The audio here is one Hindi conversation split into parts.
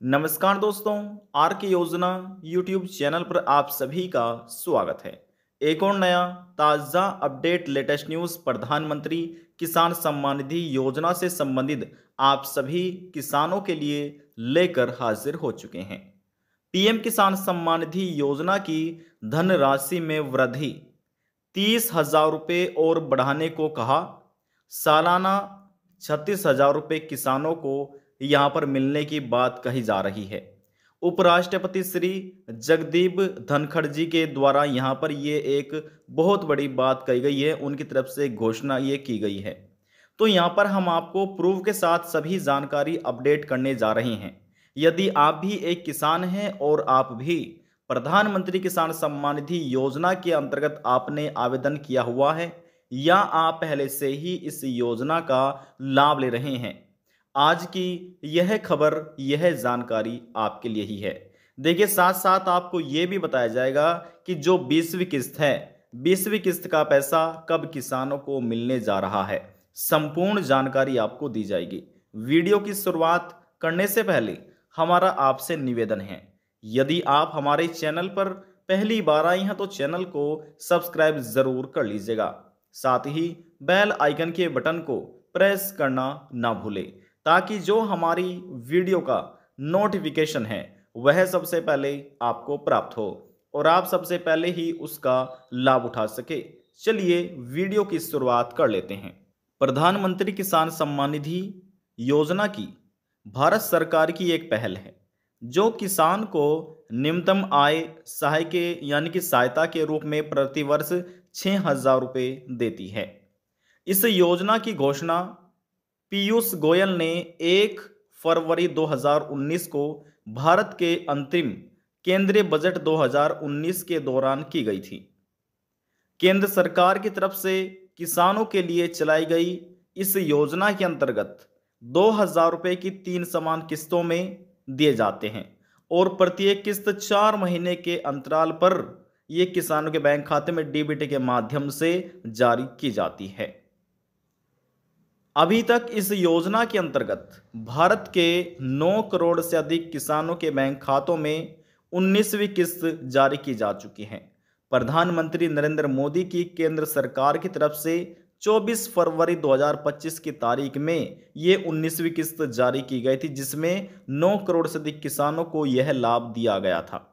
नमस्कार दोस्तों, आर के योजना यूट्यूब चैनल पर आप सभी का स्वागत है। एक और नया ताज़ा अपडेट लेटेस्ट न्यूज़ प्रधानमंत्री किसान सम्मान निधि योजना से संबंधित आप सभी किसानों के लिए लेकर हाजिर हो चुके हैं। पीएम किसान सम्मान निधि योजना की धनराशि में वृद्धि 30,000 रुपये और बढ़ाने को कहा। सालाना 36,000 रुपये किसानों को यहां पर मिलने की बात कही जा रही है। उपराष्ट्रपति श्री जगदीप धनखड़ जी के द्वारा यहां पर ये एक बहुत बड़ी बात कही गई है, उनकी तरफ से घोषणा ये की गई है। तो यहाँ पर हम आपको प्रूफ के साथ सभी जानकारी अपडेट करने जा रहे हैं। यदि आप भी एक किसान हैं और आप भी प्रधानमंत्री किसान सम्मान निधि योजना के अंतर्गत आपने आवेदन किया हुआ है या आप पहले से ही इस योजना का लाभ ले रहे हैं, आज की यह खबर, यह जानकारी आपके लिए ही है। देखिए, साथ साथ आपको यह भी बताया जाएगा कि जो 20वीं किस्त है, 20वीं किस्त का पैसा कब किसानों को मिलने जा रहा है, संपूर्ण जानकारी आपको दी जाएगी। वीडियो की शुरुआत करने से पहले हमारा आपसे निवेदन है, यदि आप हमारे चैनल पर पहली बार आए हैं तो चैनल को सब्सक्राइब जरूर कर लीजिएगा। साथ ही बेल आइकन के बटन को प्रेस करना ना भूलें, ताकि जो हमारी वीडियो का नोटिफिकेशन है वह सबसे पहले आपको प्राप्त हो और आप सबसे पहले ही उसका लाभ उठा सके। चलिए वीडियो की शुरुआत कर लेते हैं। प्रधानमंत्री किसान सम्मान निधि योजना की भारत सरकार की एक पहल है, जो किसान को न्यूनतम आय सहायके यानी कि सहायता के रूप में प्रतिवर्ष 6,000 रुपये देती है। इस योजना की घोषणा पीयूष गोयल ने 1 फरवरी 2019 को भारत के अंतरिम केंद्रीय बजट 2019 के दौरान की गई थी। केंद्र सरकार की तरफ से किसानों के लिए चलाई गई इस योजना के अंतर्गत 2,000 रुपये की 3 समान किस्तों में दिए जाते हैं और प्रत्येक किस्त 4 महीने के अंतराल पर यह किसानों के बैंक खाते में डीबीटी के माध्यम से जारी की जाती है। अभी तक इस योजना के अंतर्गत भारत के 9 करोड़ से अधिक किसानों के बैंक खातों में 19वीं किस्त जारी की जा चुकी है। प्रधानमंत्री नरेंद्र मोदी की केंद्र सरकार की तरफ से 24 फरवरी 2025 की तारीख में ये 19वीं किस्त जारी की गई थी, जिसमें 9 करोड़ से अधिक किसानों को यह लाभ दिया गया था।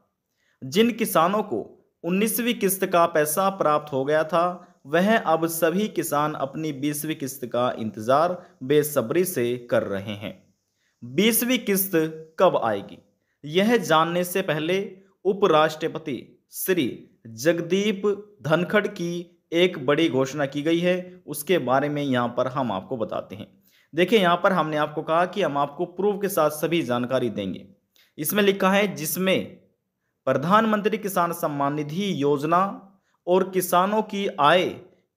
जिन किसानों को 19वीं किस्त का पैसा प्राप्त हो गया था, वह अब सभी किसान अपनी 20वीं किस्त का इंतजार बेसब्री से कर रहे हैं। 20वीं किस्त कब आएगी, यह जानने से पहले उपराष्ट्रपति श्री जगदीप धनखड़ की एक बड़ी घोषणा की गई है, उसके बारे में यहां पर हम आपको बताते हैं। देखिए, यहां पर हमने आपको कहा कि हम आपको प्रूफ के साथ सभी जानकारी देंगे। इसमें लिखा है, जिसमें प्रधानमंत्री किसान सम्मान निधि योजना और किसानों की आय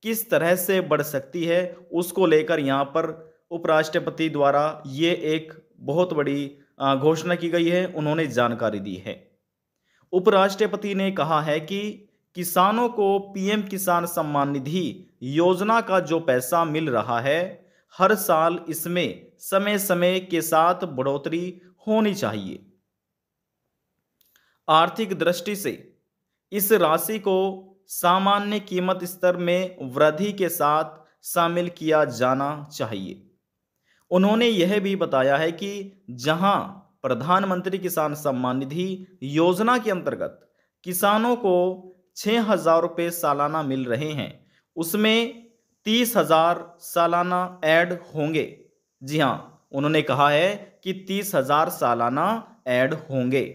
किस तरह से बढ़ सकती है, उसको लेकर यहां पर उपराष्ट्रपति द्वारा ये एक बहुत बड़ी घोषणा की गई है, उन्होंने जानकारी दी है। उपराष्ट्रपति ने कहा है कि किसानों को पीएम किसान सम्मान निधि योजना का जो पैसा मिल रहा है, हर साल इसमें समय समय के साथ बढ़ोतरी होनी चाहिए। आर्थिक दृष्टि से इस राशि को सामान्य कीमत स्तर में वृद्धि के साथ शामिल किया जाना चाहिए। उन्होंने यह भी बताया है कि जहां प्रधानमंत्री किसान सम्मान निधि योजना के अंतर्गत किसानों को 6,000 रुपये सालाना मिल रहे हैं, उसमें 30,000 सालाना ऐड होंगे। जी हां, उन्होंने कहा है कि 30,000 सालाना ऐड होंगे,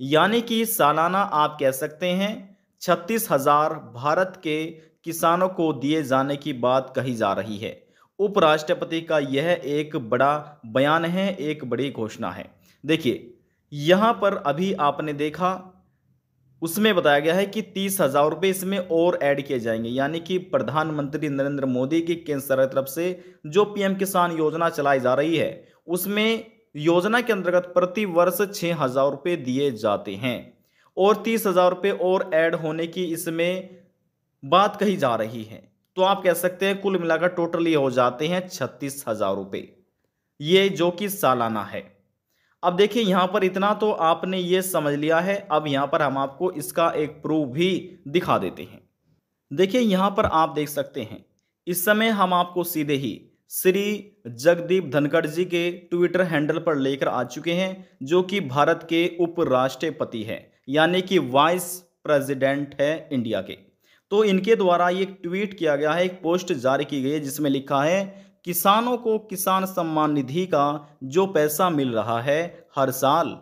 यानी कि सालाना आप कह सकते हैं 36,000 भारत के किसानों को दिए जाने की बात कही जा रही है। उपराष्ट्रपति का यह एक बड़ा बयान है, एक बड़ी घोषणा है। देखिए, यहां पर अभी आपने देखा, उसमें बताया गया है कि 30,000 रुपये इसमें और ऐड किए जाएंगे, यानी कि प्रधानमंत्री नरेंद्र मोदी की केंद्र सरकार की तरफ से जो पीएम किसान योजना चलाई जा रही है, उसमें योजना के अंतर्गत प्रति वर्ष 6,000 रुपये दिए जाते हैं और 30,000 रुपये और ऐड होने की इसमें बात कही जा रही है। तो आप कह सकते हैं कुल मिलाकर टोटल ये हो जाते हैं 36,000 रुपये, ये जो कि सालाना है। अब देखिए यहाँ पर इतना तो आपने ये समझ लिया है। अब यहाँ पर हम आपको इसका एक प्रूफ भी दिखा देते हैं। देखिए यहाँ पर आप देख सकते हैं, इस समय हम आपको सीधे ही श्री जगदीप धनखड़ जी के ट्विटर हैंडल पर लेकर आ चुके हैं, जो कि भारत के उपराष्ट्रपति हैं, यानी कि वाइस प्रेसिडेंट है इंडिया के। तो इनके द्वारा ये ट्वीट किया गया है, एक पोस्ट जारी की गई है जिसमें लिखा है, किसानों को किसान सम्मान निधि का जो पैसा मिल रहा है हर साल,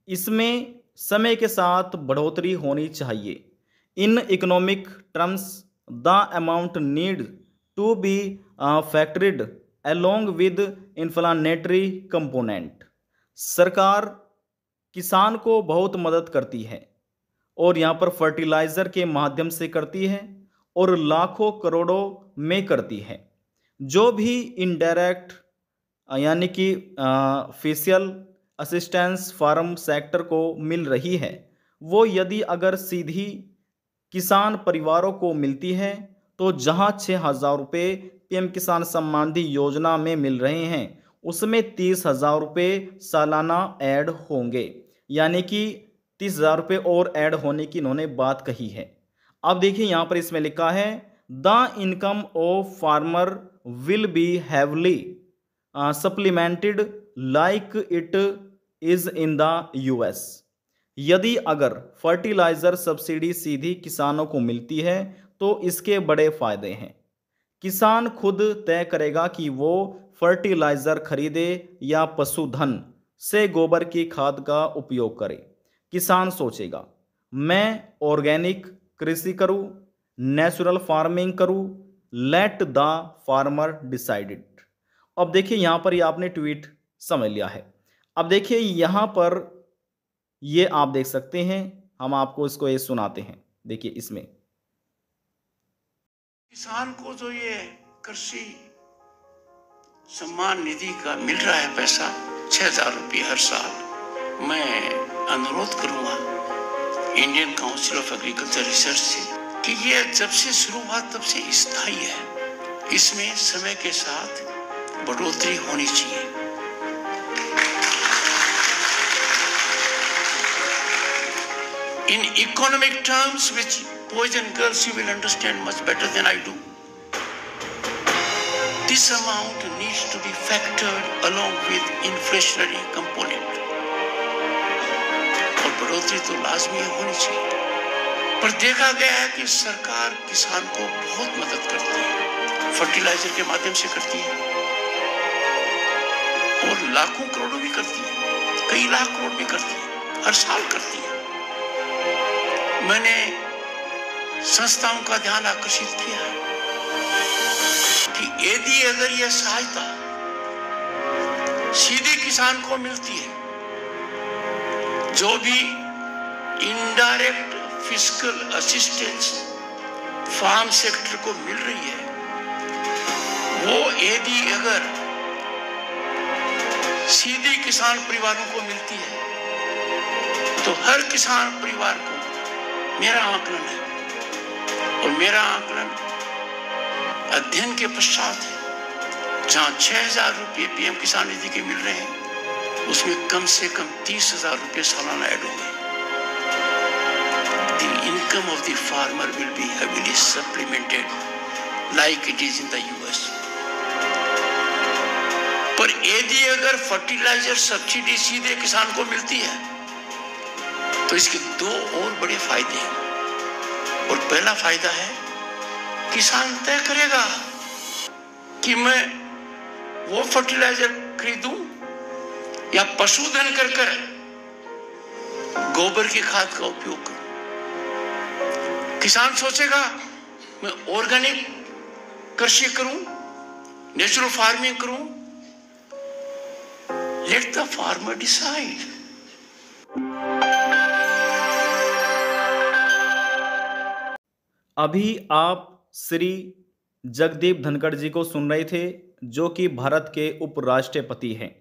इसमें समय के साथ बढ़ोतरी होनी चाहिए। In economic terms the amount need to be factored along with inflationary component. सरकार किसान को बहुत मदद करती है और यहाँ पर फर्टिलाइजर के माध्यम से करती है और लाखों करोड़ों में करती है। जो भी इनडायरेक्ट यानी कि फेशियल असिस्टेंस फार्म सेक्टर को मिल रही है, वो यदि अगर सीधी किसान परिवारों को मिलती है, तो जहां 6,000 रुपये पीएम किसान सम्मान निधि योजना में मिल रहे हैं, उसमें 30,000 रुपये सालाना ऐड होंगे, यानी कि 30,000 रुपये और ऐड होने की इन्होंने बात कही है। अब देखिए यहाँ पर इसमें लिखा है, the income of farmer will be heavily supplemented like it is in the US. यदि अगर फर्टिलाइजर सब्सिडी सीधी किसानों को मिलती है तो इसके बड़े फायदे हैं। किसान खुद तय करेगा कि वो फर्टिलाइजर खरीदे या पशुधन से गोबर की खाद का उपयोग करे। किसान सोचेगा, मैं ऑर्गेनिक कृषि करूं, नेचुरल फार्मिंग करूं, लेट द फार्मर डिसाइडेड। अब देखिए यहां पर ये आपने ट्वीट समझ लिया है। अब देखिए यहां पर ये आप देख सकते हैं, हम आपको इसको ये सुनाते हैं। देखिए इसमें किसान को जो ये कृषि सम्मान निधि का मिल रहा है पैसा 6,000 रुपये हर साल, मैं अनुरोध करूंगा Indian council of agriculture research से कि ये जब से शुरू हुआ तब से स्थायी है, इसमें समय के साथ बढ़ोतरी होनी चाहिए। In economic terms, which boys and girls you will understand much better than I do, this amount needs to be factored along with inflationary component. और बढ़ोतरी तो लाजमी होनी चाहिए, पर देखा गया है कि सरकार किसान को बहुत मदद करती है, फर्टिलाइजर के माध्यम से करती है और लाखों करोड़ों भी करती है, कई लाख करोड़ भी करती है, हर साल करती है। मैंने संस्थाओं का ध्यान आकर्षित किया कि यदि अगर यह सहायता सीधे किसान को मिलती है, जो भी indirect fiscal assistance farm sector को मिल रही है, वो यदि अगर सीधे किसान परिवारों को मिलती है, तो हर किसान परिवार को, मेरा आकलन है और मेरा आकलन अध्ययन के पश्चात है, जहां 6,000 रुपये पीएम किसान निधि के मिल रहे हैं, उसमें कम से कम 30,000 रुपये सालाना ऐड होंगे। The income of the farmer will be heavily supplemented like it is in the US. पर यदि अगर फर्टिलाइजर सब्सिडी सीधे किसान को मिलती है, तो इसके दो और बड़े फायदे हैं। और पहला फायदा है, किसान तय करेगा कि मैं वो फर्टिलाइजर खरीदूं या पशुधन कर गोबर की खाद का उपयोग करूं। किसान सोचेगा, मैं ऑर्गेनिक कृषि करूं, नेचुरल फार्मिंग करूं, लेट द फार्मर डिसाइड। अभी आप श्री जगदीप धनखड़ जी को सुन रहे थे, जो कि भारत के उपराष्ट्रपति हैं।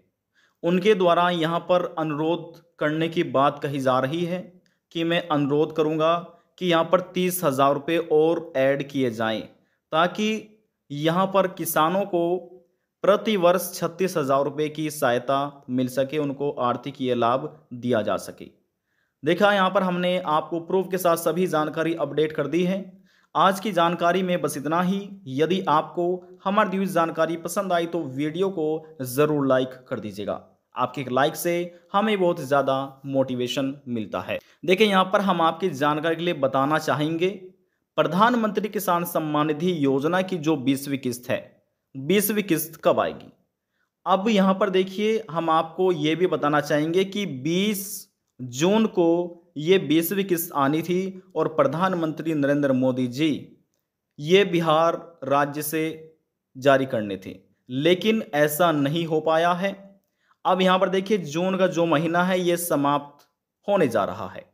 उनके द्वारा यहाँ पर अनुरोध करने की बात कही जा रही है कि मैं अनुरोध करूँगा कि यहाँ पर 30,000 रुपये और ऐड किए जाएं, ताकि यहाँ पर किसानों को प्रति वर्ष 36,000 रुपये की सहायता मिल सके, उनको आर्थिक ये लाभ दिया जा सके। देखा, यहाँ पर हमने आपको प्रूफ के साथ सभी जानकारी अपडेट कर दी है। आज की जानकारी में बस इतना ही। यदि आपको हमारी दी हुई जानकारी पसंद आई तो वीडियो को ज़रूर लाइक कर दीजिएगा। आपके एक लाइक से हमें बहुत ज़्यादा मोटिवेशन मिलता है। देखिए, यहाँ पर हम आपकी जानकारी के लिए बताना चाहेंगे, प्रधानमंत्री किसान सम्मान निधि योजना की जो 20वीं किस्त है, 20वीं किस्त कब आएगी। अब यहाँ पर देखिए, हम आपको ये भी बताना चाहेंगे कि 20 जून को ये 20वीं किस्त आनी थी और प्रधानमंत्री नरेंद्र मोदी जी ये बिहार राज्य से जारी करने थे, लेकिन ऐसा नहीं हो पाया है। अब यहाँ पर देखिए, जून का जो महीना है ये समाप्त होने जा रहा है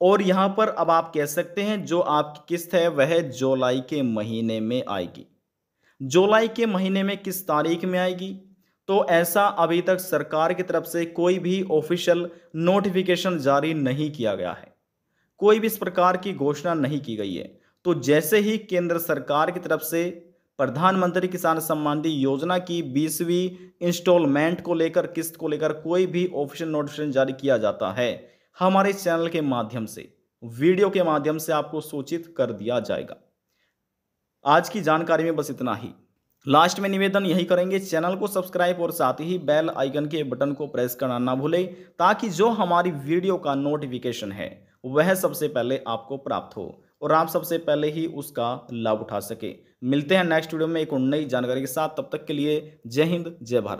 और यहाँ पर अब आप कह सकते हैं जो आपकी किस्त है वह जुलाई के महीने में आएगी। जुलाई के महीने में किस तारीख में आएगी, तो ऐसा अभी तक सरकार की तरफ से कोई भी ऑफिशियल नोटिफिकेशन जारी नहीं किया गया है, कोई भी इस प्रकार की घोषणा नहीं की गई है। तो जैसे ही केंद्र सरकार की तरफ से प्रधानमंत्री किसान सम्मान निधि योजना की 20वीं इंस्टॉलमेंट को लेकर, किस्त को लेकर कोई भी ऑफिशियल नोटिफिकेशन जारी किया जाता है, हमारे चैनल के माध्यम से, वीडियो के माध्यम से आपको सूचित कर दिया जाएगा। आज की जानकारी में बस इतना ही। लास्ट में निवेदन यही करेंगे, चैनल को सब्सक्राइब और साथ ही बेल आइकन के बटन को प्रेस करना ना भूलें, ताकि जो हमारी वीडियो का नोटिफिकेशन है वह सबसे पहले आपको प्राप्त हो और आप सबसे पहले ही उसका लाभ उठा सके। मिलते हैं नेक्स्ट वीडियो में एक और नई जानकारी के साथ, तब तक के लिए जय हिंद, जय भारत।